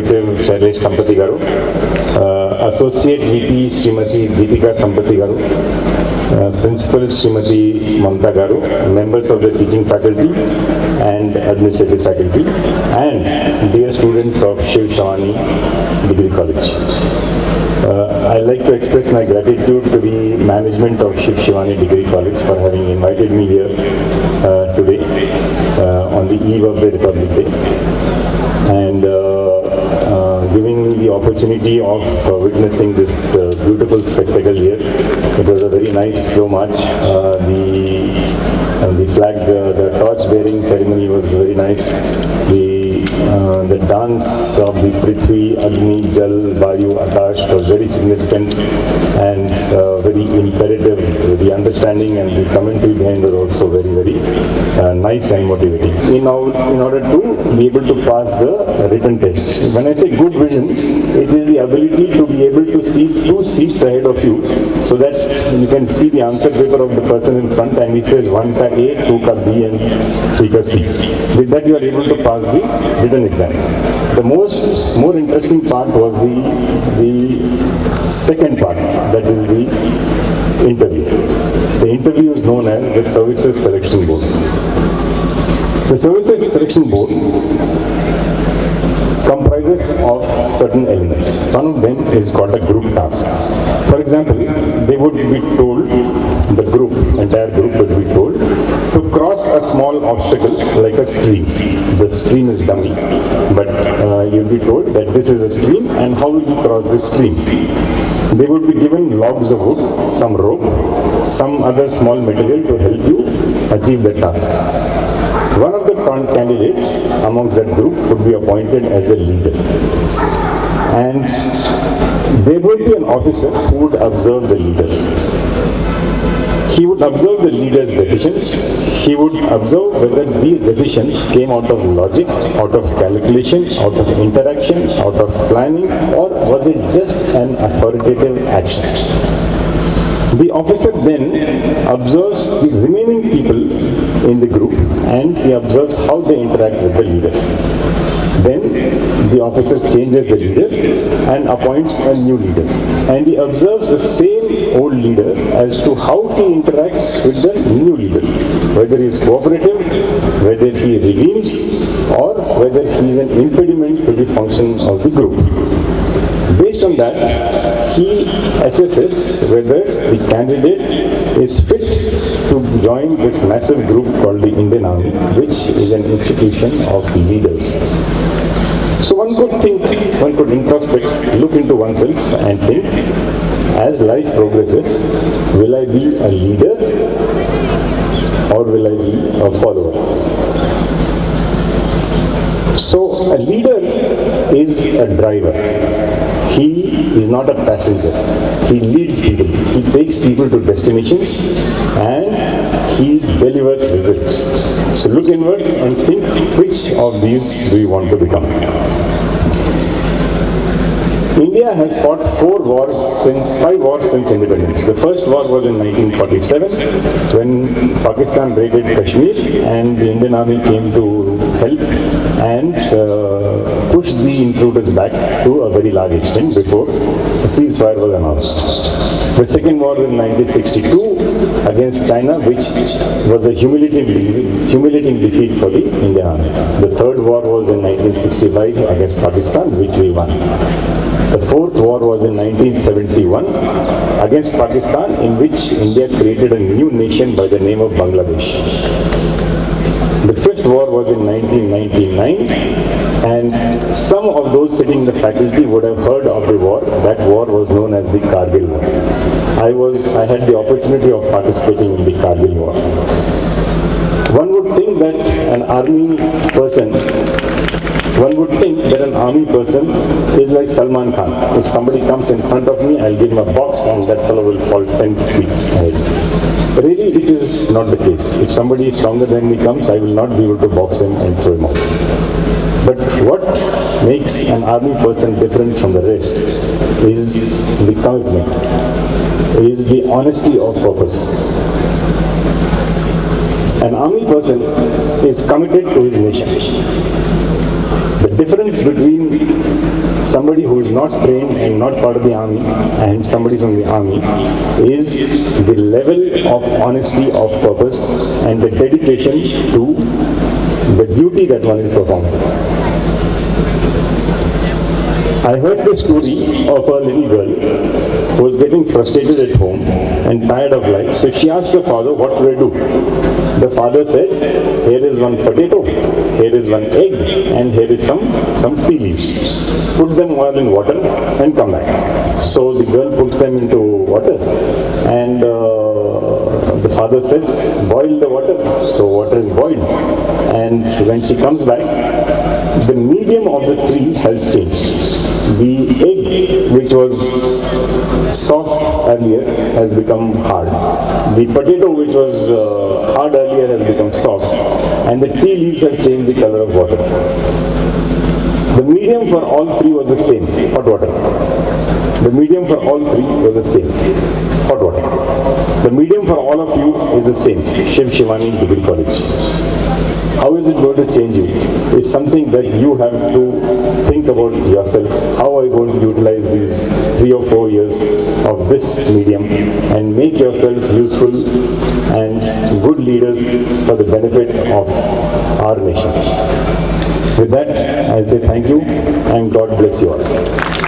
Executive Shailesh Sampathy garu, Associate VP Srimati Deepika Sampathy garu, Principal Srimati Mamta garu, members of the teaching faculty and administrative faculty, and dear students of Siva Sivani Degree College. I'd like to express my gratitude to the management of Siva Sivani Degree College for having invited me here today on the eve of the Republic Day, and giving me the opportunity of witnessing this beautiful spectacle here. It was a very nice slow march. The flag, the torch bearing ceremony was very nice. The dance of the Prithvi, Agni, Jal, Vayu, Akash was very significant and very imperative. The understanding and the commentary behind was also very, very nice and motivating. In order to be able to pass the written test. When I say good vision, it is the ability to be able to see 2 seats ahead of you, so that you can see the answer paper of the person in front, and he says 1 ka A, 2 ka B and 3 ka C. With that you are able to pass the written exam. The more interesting part was the second part, that is the interview. The interview is known as the Services Selection Board. The Services Selection Board comprises of certain elements. One of them is called a group task. For example, they would be told, the group, entire group would be told, to cross a small obstacle like a stream. The stream is dummy, but you'll be told that this is a stream and how will you cross this stream. They would be given logs of wood, some rope, some other small material to help you achieve the task. One of the candidates amongst that group would be appointed as a leader. And there would be an officer who would observe the leader. He would observe the leader's decisions. He would observe whether these decisions came out of logic, out of calculation, out of interaction, out of planning, or was it just an authoritative action. The officer then observes the remaining people in the group and he observes how they interact with the leader. Then the officer changes the leader and appoints a new leader. And he observes the same old leader as to how he interacts with the new leader. Whether he is cooperative, whether he redeems, or whether he is an impediment to the function of the group. Based on that, he assesses whether the candidate is fit to join this massive group called the Indian Army, which is an institution of leaders. So one could think, one could introspect, look into oneself and think, as life progresses, will I be a leader or will I be a follower? So a leader is a driver. He is not a passenger. He leads people. He takes people to destinations and he delivers results. So look inwards and think, which of these do you want to become? India has fought 5 wars since independence. The first war was in 1947 when Pakistan raided Kashmir and the Indian Army came to help and pushed the intruders back to a very large extent before a ceasefire was announced. The second war was in 1962 against China, which was a humiliating defeat for the Indian Army. The third war was in 1965 against Pakistan, which we won. The fourth war was in 1971 against Pakistan, in which India created a new nation by the name of Bangladesh. The fifth war was in 1999, and some of those sitting in the faculty would have heard of the war. That war was known as the Kargil War. I had the opportunity of participating in the Kargil War. One would think that an army person is like Salman Khan. If somebody comes in front of me, I'll give him a box and that fellow will fall 10 feet ahead. Really, it is not the case. If somebody stronger than me comes, I will not be able to box him and throw him out. But what makes an army person different from the rest is the commitment, is the honesty of purpose. An army person is committed to his nation. The difference between somebody who is not trained and not part of the army and somebody from the army is the level of honesty of purpose and the dedication to the duty that one is performing. I heard the story of a little girl who was getting frustrated at home and tired of life. So she asked her father, what should I do? The father said, here is one potato, here is one egg, and here is some tea leaves. Put them all in water and come back. So the girl puts them into water and the father says, boil the water. So water is boiled. And when she comes back, the medium of the three has changed. The egg, which was soft earlier, has become hard. The potato, which was hard earlier, has become soft. And the tea leaves have changed the color of water. The medium for all three was the same, hot water. The medium for all three was the same, hot water. The medium for all of you is the same, Siva Sivani Degree College. How is it going to change you? Is something that you have to think about yourself. How are you going to utilize these 3 or 4 years of this medium and make yourself useful and good leaders for the benefit of our nation? With that, I'll say thank you and God bless you all.